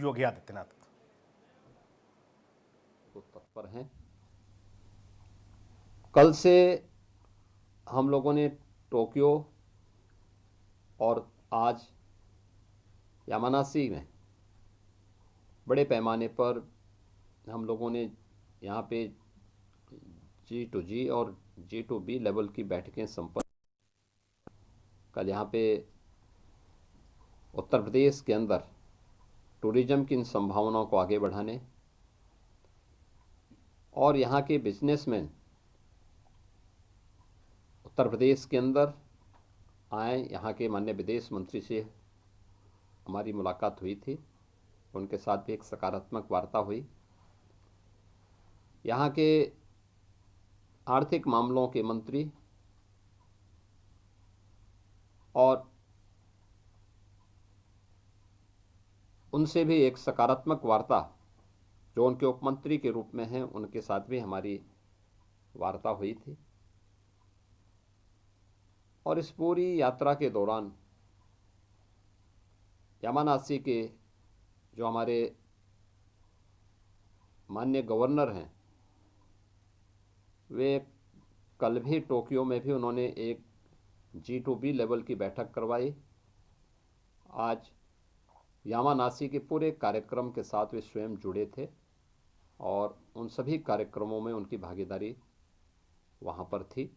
योगी आदित्यनाथ? तो तत्पर हैं। कल से हम लोगों ने टोक्यो और आज यामानासी में बड़े पैमाने पर हम लोगों ने यहाँ पे G2G और G2B लेवल की बैठकें संपन्न। कल यहाँ पे उत्तर प्रदेश के अंदर टूरिज्म की इन संभावनाओं को आगे बढ़ाने और यहाँ के बिजनेसमैन उत्तर प्रदेश के अंदर आए। यहाँ के माननीय विदेश मंत्री से हमारी मुलाकात हुई थी, उनके साथ भी एक सकारात्मक वार्ता हुई। यहाँ के आर्थिक मामलों के मंत्री और उनसे भी एक सकारात्मक वार्ता, जो उनके उपमंत्री के रूप में हैं, उनके साथ भी हमारी वार्ता हुई थी। और इस पूरी यात्रा के दौरान यामानासी के जो हमारे माननीय गवर्नर हैं, वे कल भी टोक्यो में भी उन्होंने एक G2B लेवल की बैठक करवाई। आज यामानासी के पूरे कार्यक्रम के साथ वे स्वयं जुड़े थे और उन सभी कार्यक्रमों में उनकी भागीदारी वहाँ पर थी।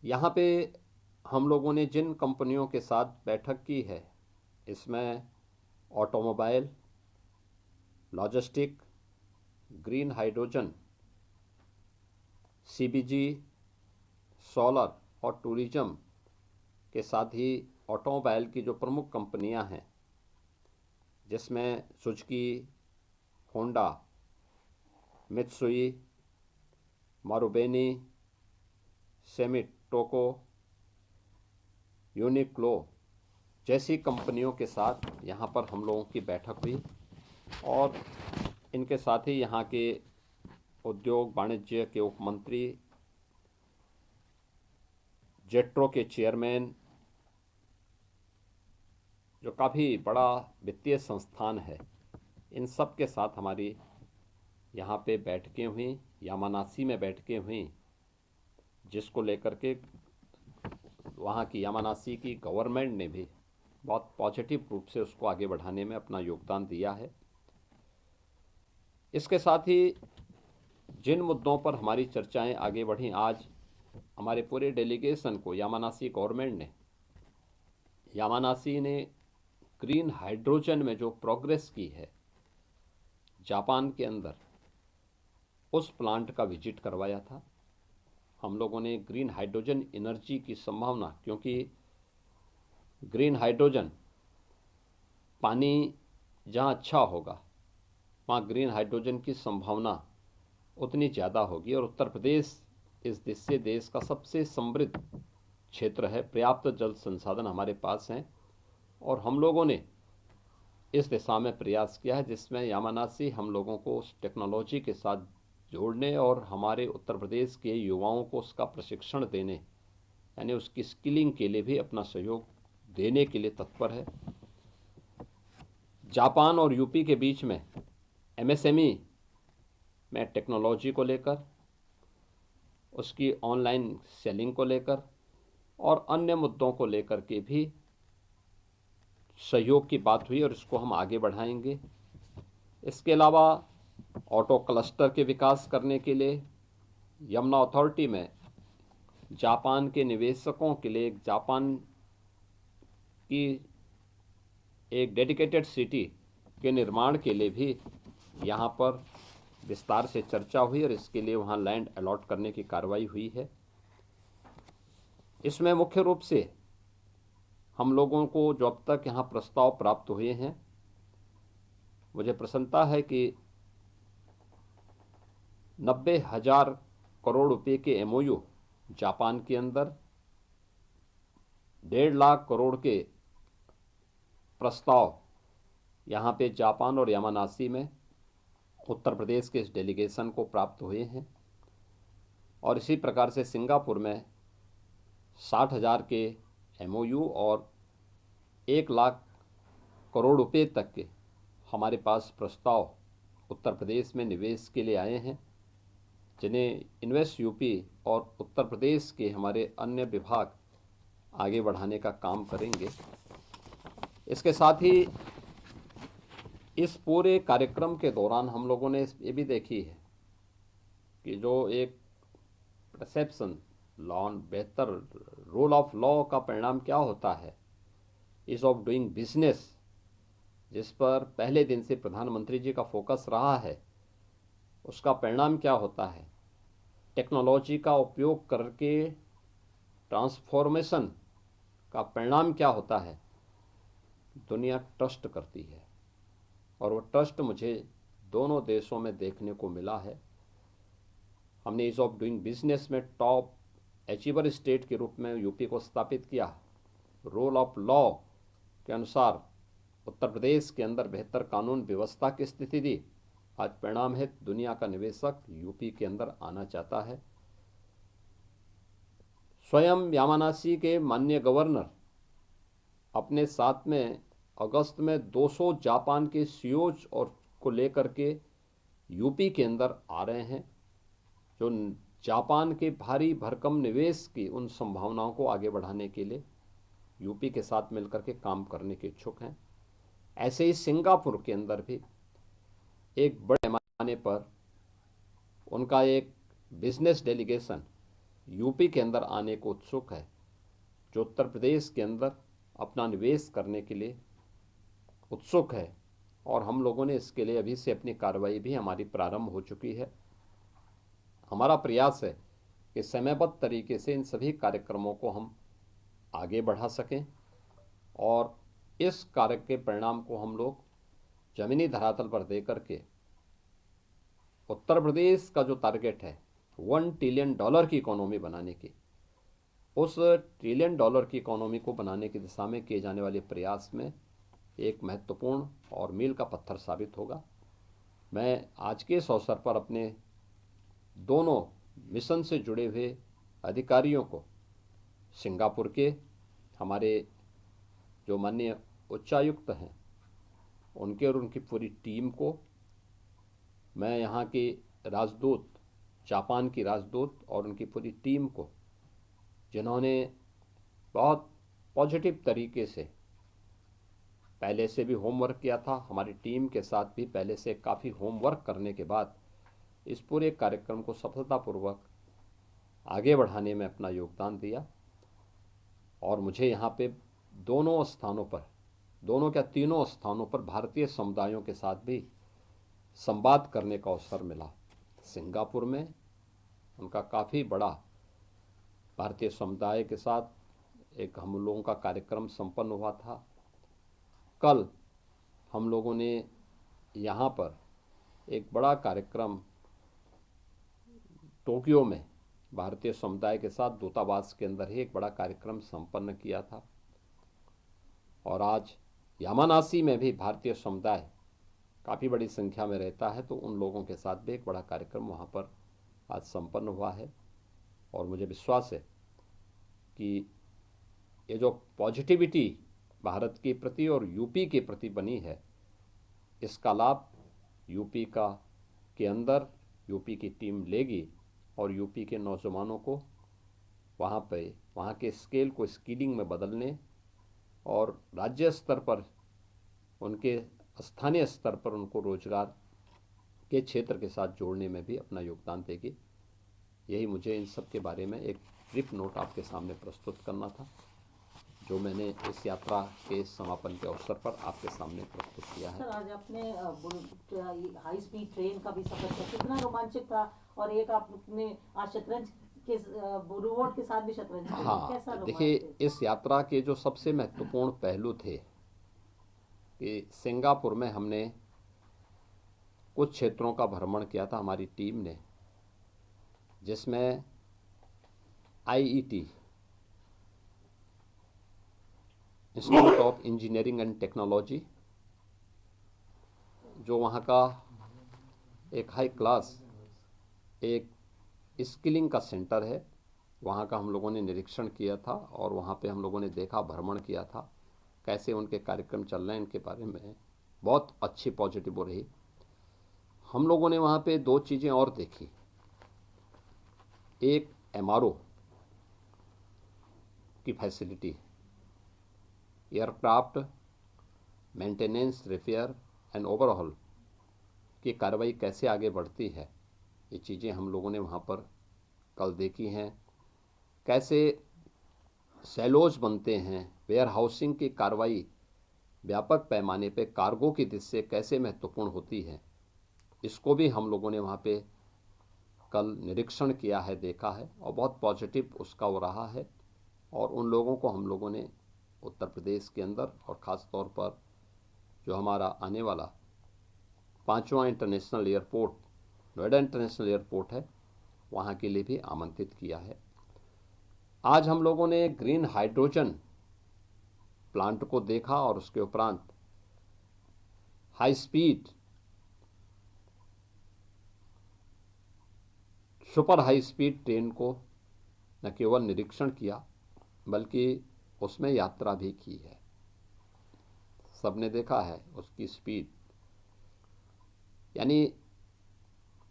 यहाँ पे हम लोगों ने जिन कंपनियों के साथ बैठक की है, इसमें automobile, logistic, green hydrogen, CBG, solar और टूरिज्म के साथ ही ऑटोमोबाइल की जो प्रमुख कंपनियां हैं, जिसमें सुजुकी, होंडा, मित्सुई, मारुबेनी, सेमिटोको, यूनिक्लो जैसी कंपनियों के साथ यहाँ पर हम लोगों की बैठक हुई। और इनके साथ ही यहाँ के उद्योग वाणिज्य के उपमंत्री, जेट्रो के चेयरमैन, जो काफ़ी बड़ा वित्तीय संस्थान है, इन सब के साथ हमारी यहाँ पे बैठकें हुई, यामानासी में बैठकें हुई, जिसको लेकर के वहाँ की यामानासी की गवर्नमेंट ने भी बहुत पॉजिटिव रूप से उसको आगे बढ़ाने में अपना योगदान दिया है। इसके साथ ही जिन मुद्दों पर हमारी चर्चाएं आगे बढ़ी, आज हमारे पूरे डेलीगेशन को यामानासी गवर्नमेंट ने, यामानासी ने ग्रीन हाइड्रोजन में जो प्रोग्रेस की है जापान के अंदर, उस प्लांट का विजिट करवाया था। हम लोगों ने ग्रीन हाइड्रोजन एनर्जी की संभावना, क्योंकि ग्रीन हाइड्रोजन पानी जहाँ अच्छा होगा वहाँ ग्रीन हाइड्रोजन की संभावना उतनी ज़्यादा होगी। और उत्तर प्रदेश इस देश का सबसे समृद्ध क्षेत्र है, पर्याप्त जल संसाधन हमारे पास हैं और हम लोगों ने इस दिशा में प्रयास किया है, जिसमें यामानासी हम लोगों को उस टेक्नोलॉजी के साथ जोड़ने और हमारे उत्तर प्रदेश के युवाओं को उसका प्रशिक्षण देने, यानी उसकी स्किलिंग के लिए भी अपना सहयोग देने के लिए तत्पर है। जापान और यूपी के बीच में MSME में टेक्नोलॉजी को लेकर, उसकी ऑनलाइन सेलिंग को लेकर और अन्य मुद्दों को लेकर के भी सहयोग की बात हुई और इसको हम आगे बढ़ाएंगे। इसके अलावा ऑटो क्लस्टर के विकास करने के लिए यमुना अथॉरिटी में जापान के निवेशकों के लिए जापान की एक डेडिकेटेड सिटी के निर्माण के लिए भी यहाँ पर विस्तार से चर्चा हुई और इसके लिए वहाँ लैंड अलॉट करने की कार्रवाई हुई है। इसमें मुख्य रूप से हम लोगों को जो अब तक यहाँ प्रस्ताव प्राप्त हुए हैं, मुझे प्रसन्नता है कि 90,000 करोड़ रुपए के MOU जापान के अंदर, 1.5 लाख करोड़ के प्रस्ताव यहाँ पे जापान और यामानासी में उत्तर प्रदेश के इस डेलीगेशन को प्राप्त हुए हैं। और इसी प्रकार से सिंगापुर में 60,000 के MOU और 1 लाख करोड़ रुपए तक के हमारे पास प्रस्ताव उत्तर प्रदेश में निवेश के लिए आए हैं, जिन्हें इन्वेस्ट यूपी और उत्तर प्रदेश के हमारे अन्य विभाग आगे बढ़ाने का काम करेंगे। इसके साथ ही इस पूरे कार्यक्रम के दौरान हम लोगों ने ये भी देखी है कि जो एक परसेप्शन लॉ, बेहतर रोल ऑफ लॉ का परिणाम क्या होता है, इज ऑफ डूइंग बिजनेस, जिस पर पहले दिन से प्रधानमंत्री जी का फोकस रहा है, उसका परिणाम क्या होता है। टेक्नोलॉजी का उपयोग करके ट्रांसफॉर्मेशन का परिणाम क्या होता है। दुनिया ट्रस्ट करती है और वो ट्रस्ट मुझे दोनों देशों में देखने को मिला है। हमने ईज ऑफ डूइंग बिजनेस में टॉप अचीवर स्टेट के रूप में यूपी को स्थापित किया। रोल ऑफ लॉ के अनुसार उत्तर प्रदेश के अंदर बेहतर कानून व्यवस्था की स्थिति दी। आज परिणाम है दुनिया का निवेशक यूपी के अंदर आना चाहता है। स्वयं यामानासी के माननीय गवर्नर अपने साथ में अगस्त में 200 जापान के सीईओज और को लेकर के यूपी के अंदर आ रहे हैं, जो जापान के भारी भरकम निवेश की उन संभावनाओं को आगे बढ़ाने के लिए यूपी के साथ मिलकर के काम करने के इच्छुक हैं। ऐसे ही सिंगापुर के अंदर भी एक बड़े पैमाने पर उनका एक बिजनेस डेलीगेशन यूपी के अंदर आने को उत्सुक है, जो उत्तर प्रदेश के अंदर अपना निवेश करने के लिए उत्सुक है। और हम लोगों ने इसके लिए अभी से अपनी कार्रवाई भी हमारी प्रारंभ हो चुकी है। हमारा प्रयास है कि समयबद्ध तरीके से इन सभी कार्यक्रमों को हम आगे बढ़ा सकें और इस कार्य के परिणाम को हम लोग जमीनी धरातल पर दे करके उत्तर प्रदेश का जो टारगेट है $1 ट्रिलियन की इकोनॉमी बनाने की, उस $1 ट्रिलियन की इकोनॉमी को बनाने की दिशा में किए जाने वाले प्रयास में एक महत्वपूर्ण और मील का पत्थर साबित होगा। मैं आज के इस अवसर पर अपने दोनों मिशन से जुड़े हुए अधिकारियों को, सिंगापुर के हमारे जो माननीय उच्चायुक्त हैं उनके और उनकी पूरी टीम को, मैं यहाँ के राजदूत, जापान की राजदूत और उनकी पूरी टीम को, जिन्होंने बहुत पॉजिटिव तरीके से पहले से भी होमवर्क किया था, हमारी टीम के साथ भी पहले से काफ़ी होमवर्क करने के बाद इस पूरे कार्यक्रम को सफलतापूर्वक आगे बढ़ाने में अपना योगदान दिया। और मुझे यहाँ पे दोनों स्थानों पर, दोनों क्या तीनों स्थानों पर भारतीय समुदायों के साथ भी संवाद करने का अवसर मिला। सिंगापुर में उनका काफ़ी बड़ा भारतीय समुदाय के साथ एक हम लोगों का कार्यक्रम संपन्न हुआ था। कल हम लोगों ने यहाँ पर एक बड़ा कार्यक्रम टोक्यो में भारतीय समुदाय के साथ दूतावास के अंदर ही एक बड़ा कार्यक्रम संपन्न किया था। और आज यामानासी में भी भारतीय समुदाय काफ़ी बड़ी संख्या में रहता है, तो उन लोगों के साथ भी एक बड़ा कार्यक्रम वहाँ पर आज संपन्न हुआ है। और मुझे विश्वास है कि ये जो पॉजिटिविटी भारत के प्रति और यूपी के प्रति बनी है, इसका लाभ यूपी के अंदर यूपी की टीम लेगी और यूपी के नौजवानों को वहाँ के स्केल को स्किलिंग में बदलने और राज्य स्तर पर, उनके स्थानीय स्तर पर उनको रोजगार के क्षेत्र के साथ जोड़ने में भी अपना योगदान देगी। यही मुझे इन सब के बारे में एक ब्रीफ नोट आपके सामने प्रस्तुत करना था, जो मैंने इस यात्रा के समापन के अवसर पर आपके सामने प्रस्तुत किया है। सर, आज आपने हाई स्पीड ट्रेन का भी सफर किया, कितना रोमांचक था। और एक आपने आज शतरंज के रोबोट के साथ भी शतरंज खेली, कैसा हाँ, रोमांच देखिए, है? इस यात्रा के जो सबसे महत्वपूर्ण पहलू थे कि सिंगापुर में हमने कुछ क्षेत्रों का भ्रमण किया था हमारी टीम ने, जिसमें IET, institute of engineering and technology, जो वहाँ का एक हाई क्लास एक स्किलिंग का सेंटर है, वहाँ का हम लोगों ने निरीक्षण किया था और वहाँ पे हम लोगों ने देखा, भ्रमण किया था। कैसे उनके कार्यक्रम चल रहे हैं, इनके बारे में बहुत अच्छी पॉजिटिव हो रही। हम लोगों ने वहाँ पे 2 चीज़ें और देखी। एक MRO की facility, aircraft maintenance, repair and overhaul की कार्रवाई कैसे आगे बढ़ती है, ये चीज़ें हम लोगों ने वहाँ पर कल देखी हैं। कैसे सैलोज बनते हैं, वेयर हाउसिंग की कार्रवाई व्यापक पैमाने पे कार्गो की दृष्टि से कैसे महत्वपूर्ण होती है, इसको भी हम लोगों ने वहाँ पे कल निरीक्षण किया है, देखा है, और बहुत पॉजिटिव उसका वो रहा है। और उन लोगों को हम लोगों ने उत्तर प्रदेश के अंदर और ख़ास तौर पर जो हमारा आने वाला 5वां international airport, Noida international airport है, वहाँ के लिए भी आमंत्रित किया है। आज हम लोगों ने ग्रीन हाइड्रोजन प्लांट को देखा और उसके उपरांत high speed, super high speed train को न केवल निरीक्षण किया बल्कि उसमें यात्रा भी की है। सबने देखा है उसकी स्पीड, यानी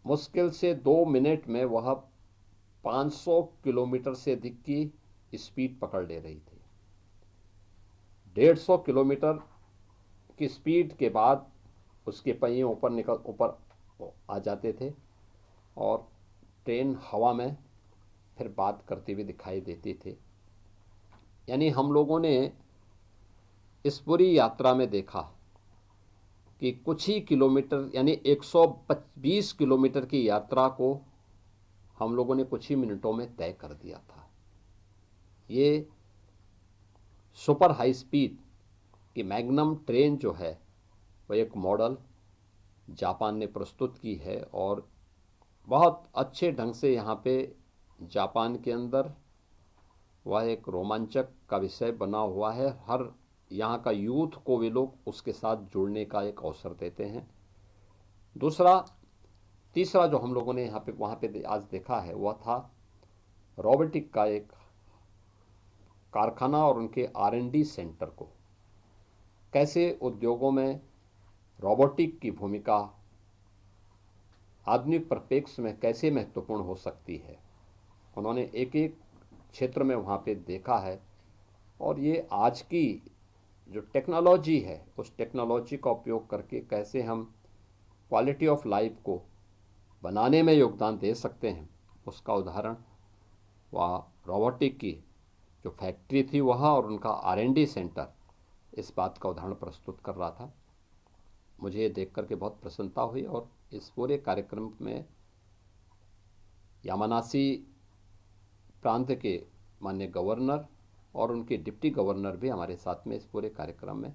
मुश्किल से 2 मिनट में वह 500 किलोमीटर से अधिक की स्पीड पकड़ ले रही थी। 150 किलोमीटर की स्पीड के बाद उसके पहिए ऊपर आ जाते थे और ट्रेन हवा में फिर बात करते हुए दिखाई देते थे। यानी हम लोगों ने इस पूरी यात्रा में देखा कि कुछ ही किलोमीटर, यानी 120 किलोमीटर की यात्रा को हम लोगों ने कुछ ही मिनटों में तय कर दिया था। ये सुपर हाई स्पीड की मैग्नम ट्रेन जो है वह एक मॉडल जापान ने प्रस्तुत की है और बहुत अच्छे ढंग से यहाँ पे जापान के अंदर वह एक रोमांचक का विषय बना हुआ है। हर यहाँ का यूथ को वे लोग उसके साथ जुड़ने का एक अवसर देते हैं। तीसरा जो हम लोगों ने यहाँ पे वहाँ पे आज देखा है वह था रोबोटिक का एक कारखाना और उनके R&D सेंटर को, कैसे उद्योगों में रोबोटिक की भूमिका आधुनिक परिप्रेक्ष्य में कैसे महत्वपूर्ण हो सकती है। उन्होंने एक एक क्षेत्र में वहाँ पे देखा है और ये आज की जो टेक्नोलॉजी है उस टेक्नोलॉजी का उपयोग करके कैसे हम क्वालिटी ऑफ लाइफ को बनाने में योगदान दे सकते हैं, उसका उदाहरण वह रोबोटिक की जो फैक्ट्री थी वह और उनका R&D सेंटर इस बात का उदाहरण प्रस्तुत कर रहा था। मुझे ये देख करके बहुत प्रसन्नता हुई और इस पूरे कार्यक्रम में यामानासी प्रांत के माननीय गवर्नर और उनके डिप्टी गवर्नर भी हमारे साथ में इस पूरे कार्यक्रम में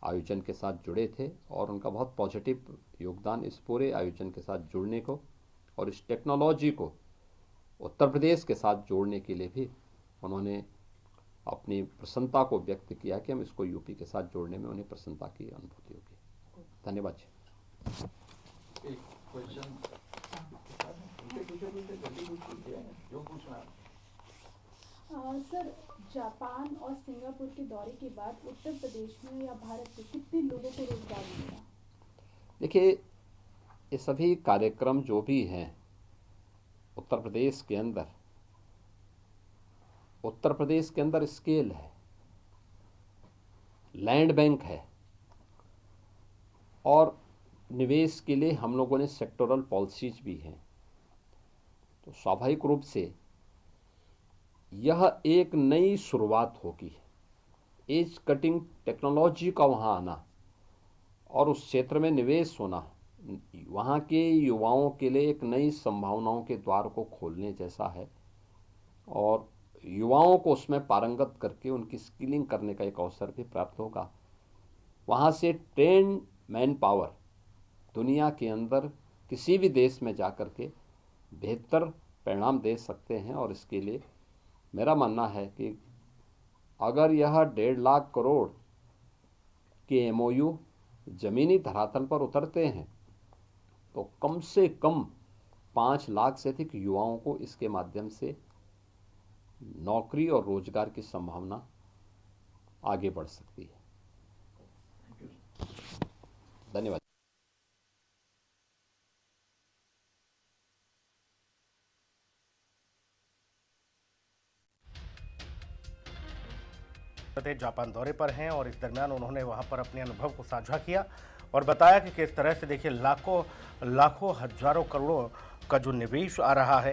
आयोजन के साथ जुड़े थे और उनका बहुत पॉजिटिव योगदान इस पूरे आयोजन के साथ जुड़ने को और इस टेक्नोलॉजी को उत्तर प्रदेश के साथ जोड़ने के लिए भी उन्होंने अपनी प्रसन्नता को व्यक्त किया कि हम इसको यूपी के साथ जोड़ने में उन्हें प्रसन्नता की अनुभूति होगी। धन्यवाद जी। एक क्वेश्चन जो पूछना सर, जापान और सिंगापुर के दौरे के बाद उत्तर प्रदेश में या भारत में कितने लोगों को रोजगार मिलेगा? देखिए, ये सभी कार्यक्रम जो भी हैं उत्तर प्रदेश के अंदर स्केल है, लैंड बैंक है और निवेश के लिए हम लोगों ने सेक्टोरल पॉलिसीज भी हैं। तो स्वाभाविक रूप से यह एक नई शुरुआत होगी। एज कटिंग टेक्नोलॉजी का वहाँ आना और उस क्षेत्र में निवेश होना वहाँ के युवाओं के लिए एक नई संभावनाओं के द्वार को खोलने जैसा है और युवाओं को उसमें पारंगत करके उनकी स्किलिंग करने का एक अवसर भी प्राप्त होगा। वहाँ से ट्रेंड मैन पावर दुनिया के अंदर किसी भी देश में जा कर के बेहतर परिणाम दे सकते हैं और इसके लिए मेरा मानना है कि अगर यह 1.5 लाख करोड़ के MOU ज़मीनी धरातल पर उतरते हैं तो कम से कम 5 लाख से अधिक युवाओं को इसके माध्यम से नौकरी और रोजगार की संभावना आगे बढ़ सकती है। धन्यवाद। जापान दौरे पर हैं और इस दरमियान उन्होंने वहां पर अपने अनुभव को साझा किया और बताया कि किस तरह से देखिए लाखों हजारों करोड़ों का जो निवेश आ रहा है